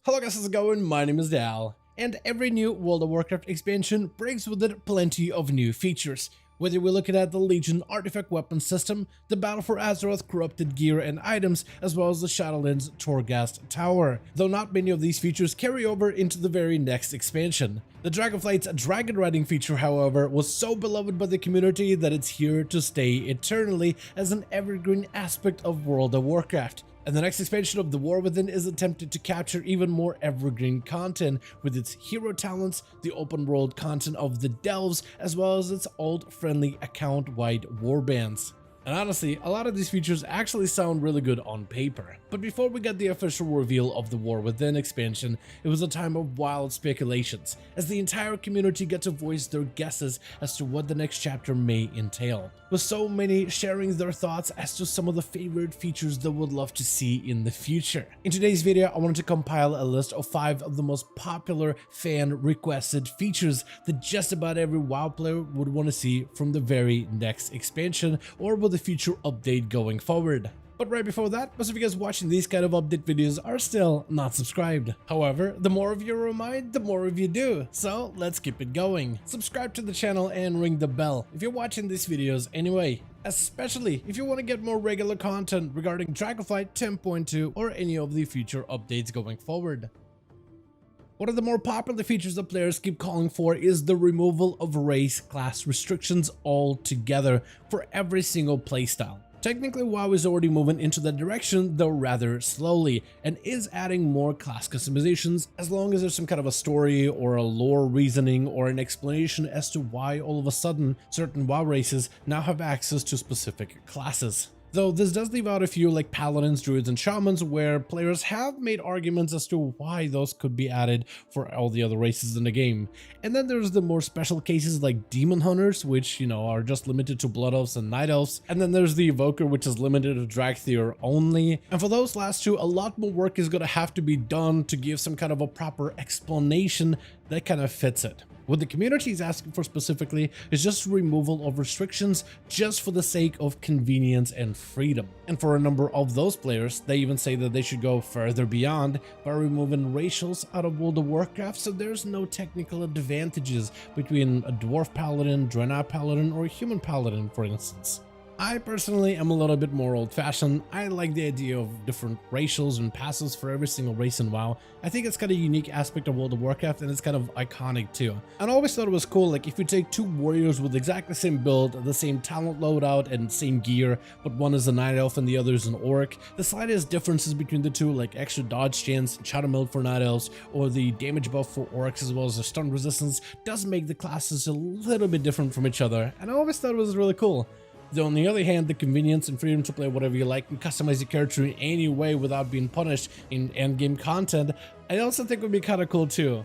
Hello guys, how's it going? My name is Dal, and every new World of Warcraft expansion brings with it plenty of new features. Whether we're looking at the Legion artifact weapon system, the Battle for Azeroth corrupted gear and items, as well as the Shadowlands Torghast Tower, though not many of these features carry over into the very next expansion. The Dragonflight's dragon riding feature, however, was so beloved by the community that it's here to stay eternally as an evergreen aspect of World of Warcraft. And the next expansion of The War Within is attempted to capture even more evergreen content with its hero talents, the open world content of the Delves, as well as its old friendly account-wide warbands. And honestly, a lot of these features actually sound really good on paper. But before we got the official reveal of the War Within expansion, it was a time of wild speculations, as the entire community got to voice their guesses as to what the next chapter may entail, with so many sharing their thoughts as to some of the favorite features they would love to see in the future. In today's video, I wanted to compile a list of 5 of the most popular fan-requested features that just about every WoW player would want to see from the very next expansion, or with a future update going forward. But right before that, most of you guys watching these kind of update videos are still not subscribed. However, the more of you remind, the more of you do. So let's keep it going. Subscribe to the channel and ring the bell if you're watching these videos anyway. Especially if you want to get more regular content regarding Dragonflight 10.2 or any of the future updates going forward. One of the more popular features that players keep calling for is the removal of race class restrictions altogether for every single playstyle. Technically, WoW is already moving into that direction, though rather slowly, and is adding more class customizations as long as there's some kind of a story or a lore reasoning or an explanation as to why all of a sudden certain WoW races now have access to specific classes. Though this does leave out a few like paladins, druids, and shamans where players have made arguments as to why those could be added for all the other races in the game. And then there's the more special cases like demon hunters, which, are just limited to blood elves and night elves. And then there's the evoker, which is limited to Dragthier only. And for those last two, a lot more work is going to have to be done to give some kind of a proper explanation that kind of fits it. What the community is asking for specifically is just removal of restrictions just for the sake of convenience and freedom. And for a number of those players, they even say that they should go further beyond by removing racials out of World of Warcraft so there's no technical advantages between a dwarf paladin, Draenei paladin, or a human paladin, for instance. I personally am a little bit more old-fashioned. I like the idea of different racials and passes for every single race in WoW. I think it's kind of a unique aspect of World of Warcraft, and it's kind of iconic too. And I always thought it was cool, like if you take two warriors with exactly the same build, the same talent loadout, and same gear, but one is a night elf and the other is an orc, the slightest differences between the two, like extra dodge chance, shadow meld for night elves, or the damage buff for orcs as well as the stun resistance, does make the classes a little bit different from each other, and I always thought it was really cool. Though on the other hand, the convenience and freedom to play whatever you like and customize your character in any way without being punished in endgame content, I also think would be kind of cool too.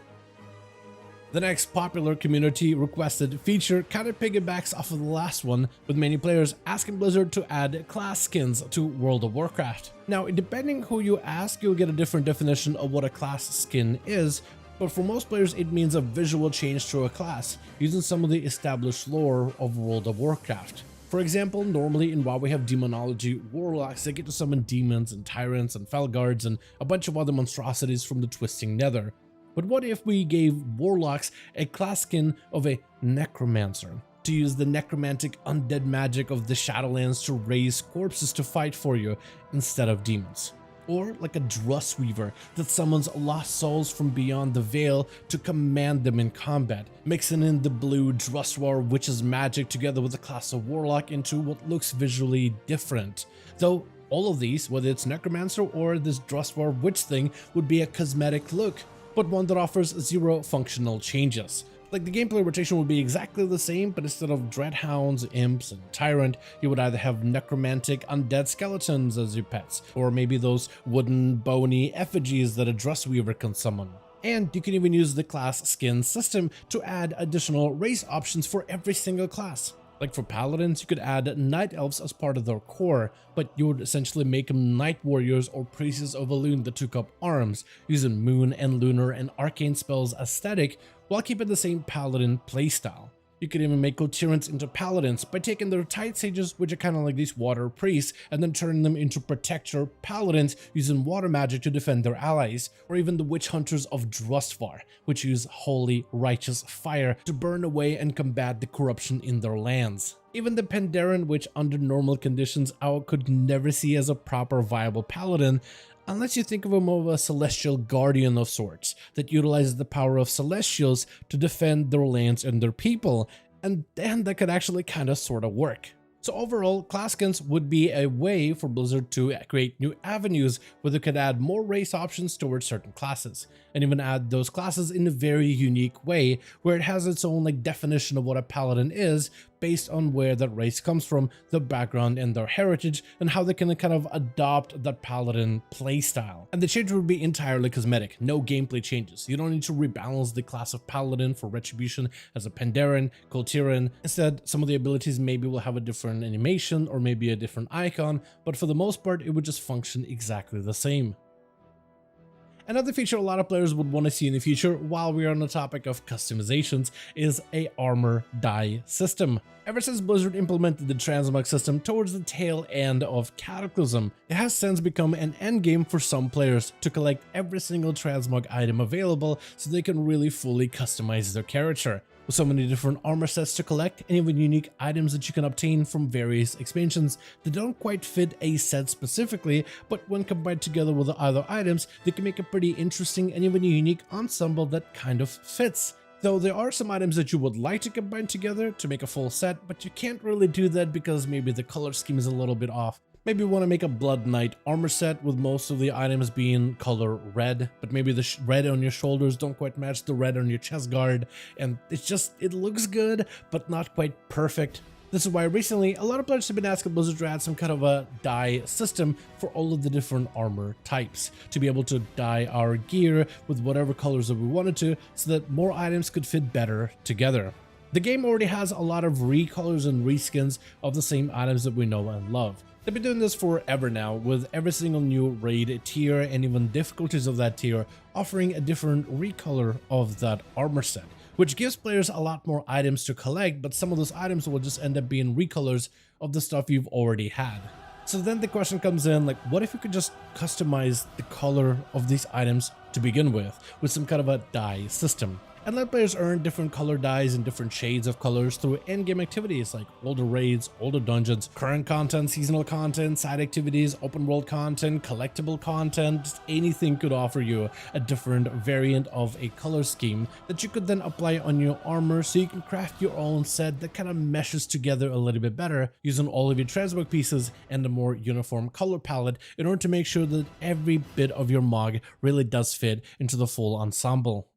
The next popular community requested feature kind of piggybacks off of the last one, with many players asking Blizzard to add class skins to World of Warcraft. Now, depending who you ask, you'll get a different definition of what a class skin is, but for most players it means a visual change to a class, using some of the established lore of World of Warcraft. For example, normally in WoW we have demonology warlocks that get to summon demons and tyrants and felguards and a bunch of other monstrosities from the twisting nether. But what if we gave warlocks a class skin of a necromancer, to use the necromantic undead magic of the Shadowlands to raise corpses to fight for you instead of demons? Or like a Drustweaver that summons lost souls from beyond the veil to command them in combat, mixing in the blue Drustwar witch's magic together with a class of warlock into what looks visually different. Though all of these, whether it's necromancer or this Drustwar witch thing, would be a cosmetic look, but one that offers 0 functional changes. Like the gameplay rotation would be exactly the same, but instead of dreadhounds, imps, and tyrant, you would either have necromantic undead skeletons as your pets, or maybe those wooden bony effigies that a Drustweaver can summon. And you can even use the class skin system to add additional race options for every single class. Like for paladins, you could add night elves as part of their core, but you would essentially make them night warriors or priests of Elune that took up arms, using moon and lunar and arcane spells aesthetic while keeping the same paladin playstyle. You could even make Tyrants into paladins by taking their tight sages, which are kind of like these water priests, and then turning them into protector paladins using water magic to defend their allies, or even the witch hunters of Drustvar, which use holy righteous fire to burn away and combat the corruption in their lands. Even the Pandaren, which under normal conditions I could never see as a proper viable paladin, unless you think of him as a celestial guardian of sorts that utilizes the power of celestials to defend their lands and their people, and then that could actually kind of sort of work. So overall, class skins would be a way for Blizzard to create new avenues where they could add more race options towards certain classes, and even add those classes in a very unique way where it has its own definition of what a paladin is based on where that race comes from, their background and their heritage, and how they can kind of adopt that paladin playstyle. And the change would be entirely cosmetic, no gameplay changes. You don't need to rebalance the class of paladin for retribution as a Pandaren, Tyrant. Instead, some of the abilities maybe will have a different animation or maybe a different icon, but for the most part it would just function exactly the same. Another feature a lot of players would want to see in the future, while we are on the topic of customizations, is a armor dye system. Ever since Blizzard implemented the transmog system towards the tail end of Cataclysm, it has since become an endgame for some players to collect every single transmog item available so they can really fully customize their character. With so many different armor sets to collect and even unique items that you can obtain from various expansions that don't quite fit a set specifically, but when combined together with the other items, they can make a pretty interesting and even a unique ensemble that kind of fits. Though there are some items that you would like to combine together to make a full set, but you can't really do that because maybe the color scheme is a little bit off. Maybe you want to make a Blood Knight armor set with most of the items being color red, but maybe the red on your shoulders don't quite match the red on your chest guard, and it looks good, but not quite perfect. This is why recently a lot of players have been asking Blizzard to add some kind of a dye system for all of the different armor types, to be able to dye our gear with whatever colors that we wanted to, so that more items could fit better together. The game already has a lot of recolors and reskins of the same items that we know and love. They've been doing this forever now, with every single new raid tier and even difficulties of that tier offering a different recolor of that armor set, which gives players a lot more items to collect, but some of those items will just end up being recolors of the stuff you've already had. So then the question comes in, what if you could just customize the color of these items to begin with some kind of a dye system? And let players earn different color dyes and different shades of colors through endgame activities like older raids, older dungeons, current content, seasonal content, side activities, open world content, collectible content. Just anything could offer you a different variant of a color scheme that you could then apply on your armor, so you can craft your own set that kind of meshes together a little bit better using all of your transmog pieces and a more uniform color palette in order to make sure that every bit of your mog really does fit into the full ensemble.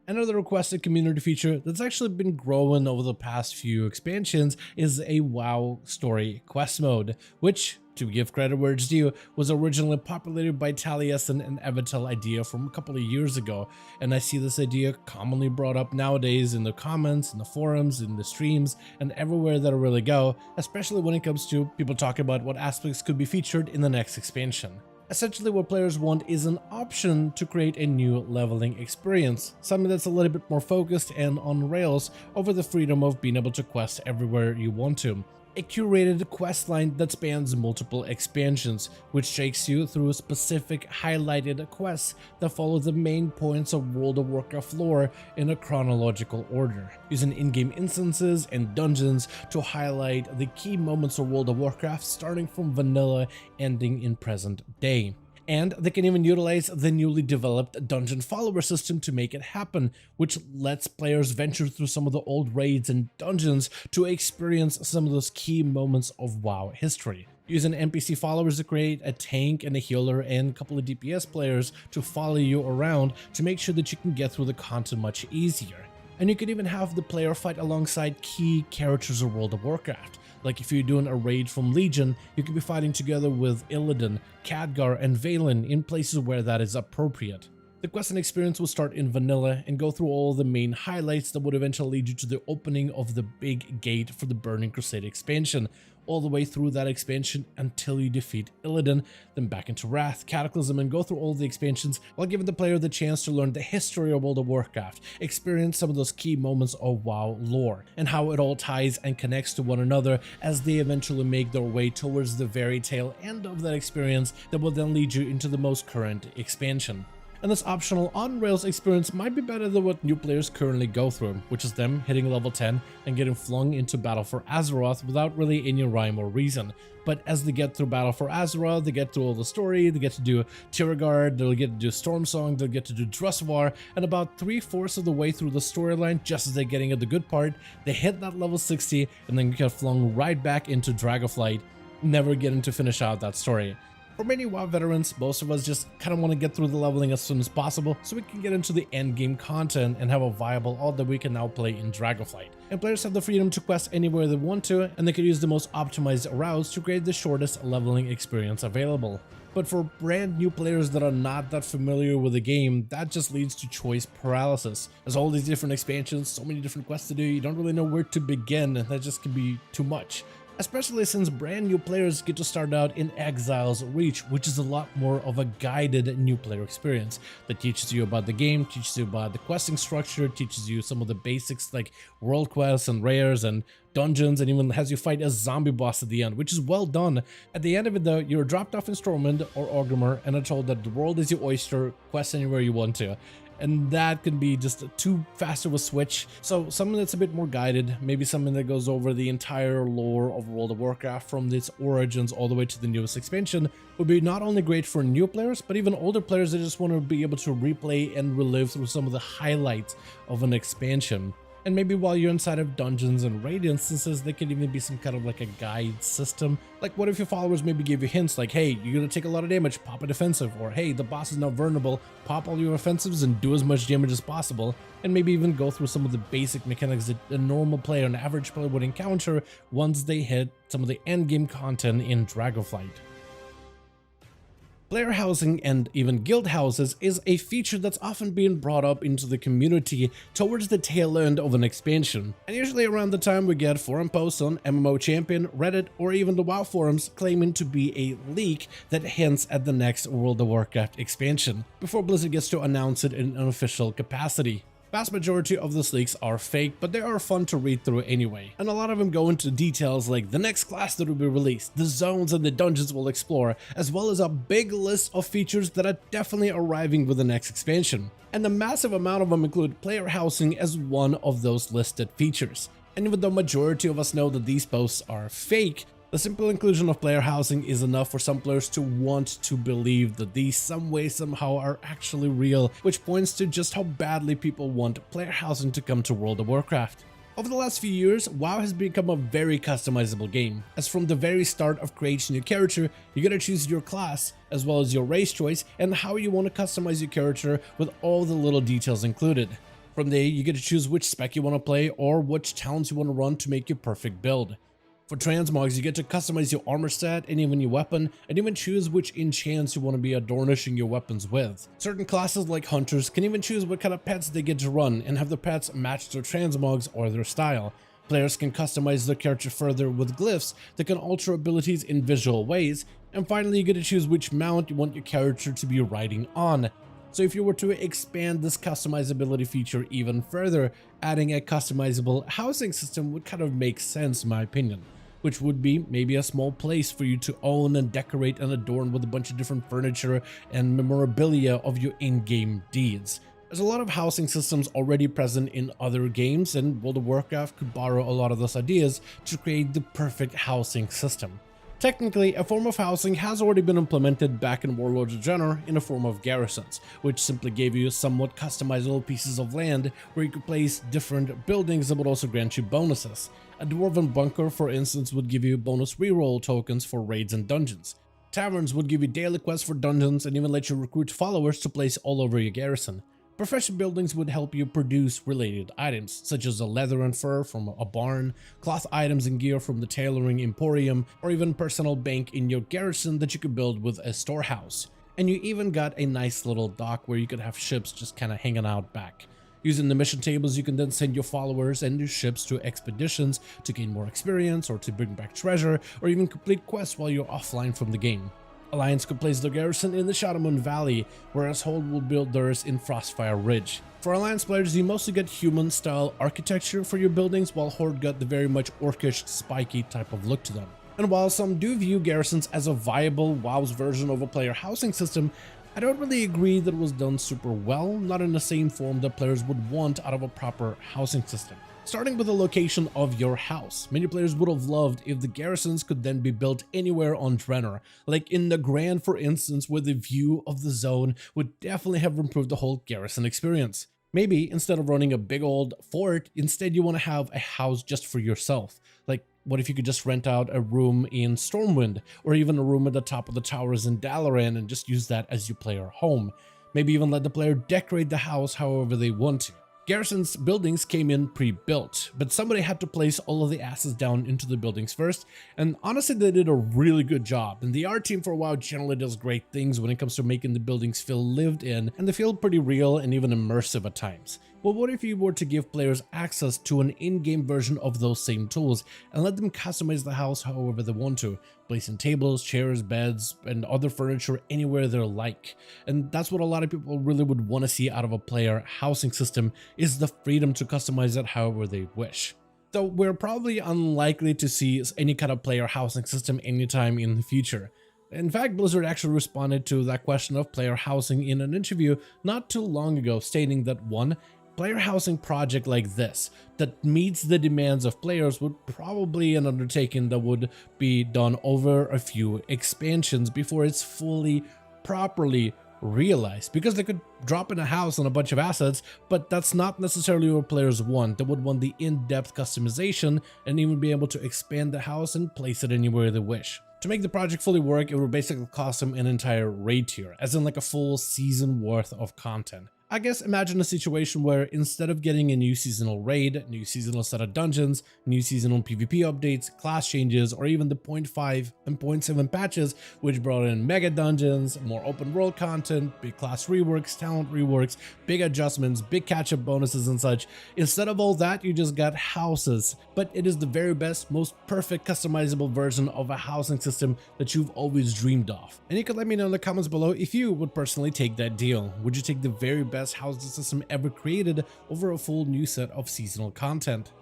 Another requested community feature that's actually been growing over the past few expansions is a WoW story quest mode, which, to give credit where it's due, was originally populated by Taliesin and Evitel idea from a couple of years ago, and I see this idea commonly brought up nowadays in the comments, in the forums, in the streams, and everywhere that I really go, especially when it comes to people talking about what aspects could be featured in the next expansion. Essentially, what players want is an option to create a new leveling experience, something that's a little bit more focused and on rails over the freedom of being able to quest everywhere you want to. A curated quest line that spans multiple expansions, which takes you through specific highlighted quests that follow the main points of World of Warcraft lore in a chronological order, using in-game instances and dungeons to highlight the key moments of World of Warcraft, starting from vanilla, ending in present day. And they can even utilize the newly developed dungeon follower system to make it happen, which lets players venture through some of the old raids and dungeons to experience some of those key moments of WoW history. Using NPC followers to create a tank and a healer and a couple of DPS players to follow you around to make sure that you can get through the content much easier. And you can even have the player fight alongside key characters of World of Warcraft. Like if you're doing a raid from Legion, you could be fighting together with Illidan, Khadgar, and Valen in places where that is appropriate. The quest and experience will start in vanilla and go through all the main highlights that would eventually lead you to the opening of the big gate for the Burning Crusade expansion, all the way through that expansion until you defeat Illidan, then back into Wrath, Cataclysm, and go through all the expansions while giving the player the chance to learn the history of World of Warcraft, experience some of those key moments of WoW lore, and how it all ties and connects to one another as they eventually make their way towards the very tail end of that experience that will then lead you into the most current expansion. And this optional on-rails experience might be better than what new players currently go through, which is them hitting level 10 and getting flung into Battle for Azeroth without really any rhyme or reason. But as they get through Battle for Azeroth, they get through all the story, they get to do Tiragarde, they'll get to do Stormsong, they'll get to do Drusvar, and about 3/4 of the way through the storyline, just as they're getting at the good part, they hit that level 60 and then get flung right back into Dragonflight, never getting to finish out that story. For many WoW veterans, most of us just kind of want to get through the leveling as soon as possible so we can get into the end game content and have a viable alt that we can now play in Dragonflight. And players have the freedom to quest anywhere they want to, and they can use the most optimized routes to create the shortest leveling experience available. But for brand new players that are not that familiar with the game, that just leads to choice paralysis. There's all these different expansions, so many different quests to do, you don't really know where to begin, and that just can be too much. Especially since brand new players get to start out in Exile's Reach, which is a lot more of a guided new player experience that teaches you about the game, teaches you about the questing structure, teaches you some of the basics like world quests and rares and dungeons, and even has you fight a zombie boss at the end, which is well done. At the end of it though, you're dropped off in Stormwind or Orgrimmar and are told that the world is your oyster, quest anywhere you want to. And that can be just too fast of a switch. So something that's a bit more guided, maybe something that goes over the entire lore of World of Warcraft from its origins all the way to the newest expansion, would be not only great for new players, but even older players that just want to be able to replay and relive through some of the highlights of an expansion. And maybe while you're inside of dungeons and raid instances, there could even be some kind of like a guide system. Like what if your followers maybe give you hints like, hey, you're gonna take a lot of damage, pop a defensive, or hey, the boss is now vulnerable, pop all your offensives and do as much damage as possible. And maybe even go through some of the basic mechanics that a normal player, an average player would encounter once they hit some of the endgame content in Dragonflight. Player housing and even guild houses is a feature that's often being brought up into the community towards the tail end of an expansion, and usually around the time we get forum posts on MMO Champion, Reddit, or even the WoW forums claiming to be a leak that hints at the next World of Warcraft expansion, before Blizzard gets to announce it in an official capacity. Vast majority of those leaks are fake, but they are fun to read through anyway, and a lot of them go into details like the next class that will be released, the zones and the dungeons we'll explore, as well as a big list of features that are definitely arriving with the next expansion. And a massive amount of them include player housing as one of those listed features. And even though majority of us know that these posts are fake, the simple inclusion of player housing is enough for some players to want to believe that these some way somehow are actually real, which points to just how badly people want player housing to come to World of Warcraft. Over the last few years, WoW has become a very customizable game, as from the very start of creating your character, you gotta choose your class, as well as your race choice, and how you want to customize your character with all the little details included. From there, you get to choose which spec you want to play or which talents you want to run to make your perfect build. For transmogs, you get to customize your armor stat and even your weapon, and even choose which enchants you want to be adornishing your weapons with. Certain classes like hunters can even choose what kind of pets they get to run and have the pets match their transmogs or their style. Players can customize their character further with glyphs that can alter abilities in visual ways, and finally you get to choose which mount you want your character to be riding on. So if you were to expand this customizability feature even further, adding a customizable housing system would kind of make sense in my opinion, which would be maybe a small place for you to own and decorate and adorn with a bunch of different furniture and memorabilia of your in-game deeds. There's a lot of housing systems already present in other games, and World of Warcraft could borrow a lot of those ideas to create the perfect housing system. Technically, a form of housing has already been implemented back in Warlords of Draenor in a form of garrisons, which simply gave you somewhat customizable pieces of land where you could place different buildings that would also grant you bonuses. A Dwarven bunker, for instance, would give you bonus reroll tokens for raids and dungeons. Taverns would give you daily quests for dungeons and even let you recruit followers to place all over your garrison. Profession buildings would help you produce related items, such as a leather and fur from a barn, cloth items and gear from the tailoring emporium, or even personal bank in your garrison that you could build with a storehouse. and you even got a nice little dock where you could have ships just kind of hanging out back. Using the mission tables, you can then send your followers and your ships to expeditions to gain more experience, or to bring back treasure, or even complete quests while you're offline from the game. Alliance could place their garrison in the Shadowmoon Valley, whereas Hold will build theirs in Frostfire Ridge. For Alliance players, you mostly get human-style architecture for your buildings, while Horde got the very much orcish, spiky type of look to them. And while some do view garrisons as a viable WoW's version of a player housing system, I don't really agree that it was done super well, not in the same form that players would want out of a proper housing system. Starting with the location of your house, many players would have loved if the garrisons could then be built anywhere on Draenor, like in the Grand for instance, where the view of the zone would definitely have improved the whole garrison experience. Maybe instead of running a big old fort, instead you want to have a house just for yourself. Like, what if you could just rent out a room in Stormwind, or even a room at the top of the towers in Dalaran and just use that as your player home? Maybe even let the player decorate the house however they want to. Garrison's buildings came in pre-built, but somebody had to place all of the assets down into the buildings first, and honestly they did a really good job, and the art team for WoW generally does great things when it comes to making the buildings feel lived in, and they feel pretty real and even immersive at times. Well, what if you were to give players access to an in-game version of those same tools and let them customize the house however they want to, placing tables, chairs, beds, and other furniture anywhere they like? And that's what a lot of people really would want to see out of a player housing system, is the freedom to customize it however they wish. Though we're probably unlikely to see any kind of player housing system anytime in the future. In fact, Blizzard actually responded to that question of player housing in an interview not too long ago, stating that one, player housing project like this that meets the demands of players would probably an undertaking that would be done over a few expansions before it's fully properly realized, because they could drop in a house and a bunch of assets, but that's not necessarily what players want. They would want the in-depth customization and even be able to expand the house and place it anywhere they wish. To make the project fully work, it would basically cost them an entire raid tier, as in like a full season worth of content. I guess imagine a situation where instead of getting a new seasonal raid, new seasonal set of dungeons, new seasonal PvP updates, class changes, or even the 0.5 and 0.7 patches, which brought in mega dungeons, more open world content, big class reworks, talent reworks, big adjustments, big catch-up bonuses and such. Instead of all that, you just got houses. But it is the very best, most perfect customizable version of a housing system that you've always dreamed of. And you can let me know in the comments below if you would personally take that deal. Would you take the very best housing system ever created over a full new set of seasonal content?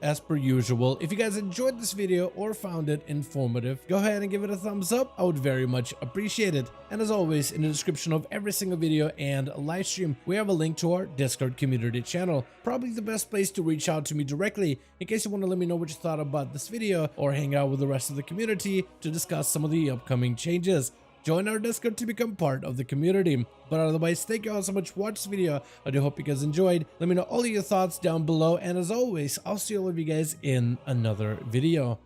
As per usual, if you guys enjoyed this video or found it informative, go ahead and give it a thumbs up. I would very much appreciate it. And as always, in the description of every single video and live stream, we have a link to our Discord community channel. Probably the best place to reach out to me directly in case you want to let me know what you thought about this video, or hang out with the rest of the community to discuss some of the upcoming changes. Join our Discord to become part of the community. But otherwise, thank you all so much for watching this video. I do hope you guys enjoyed. Let me know all of your thoughts down below. And as always, I'll see all of you guys in another video.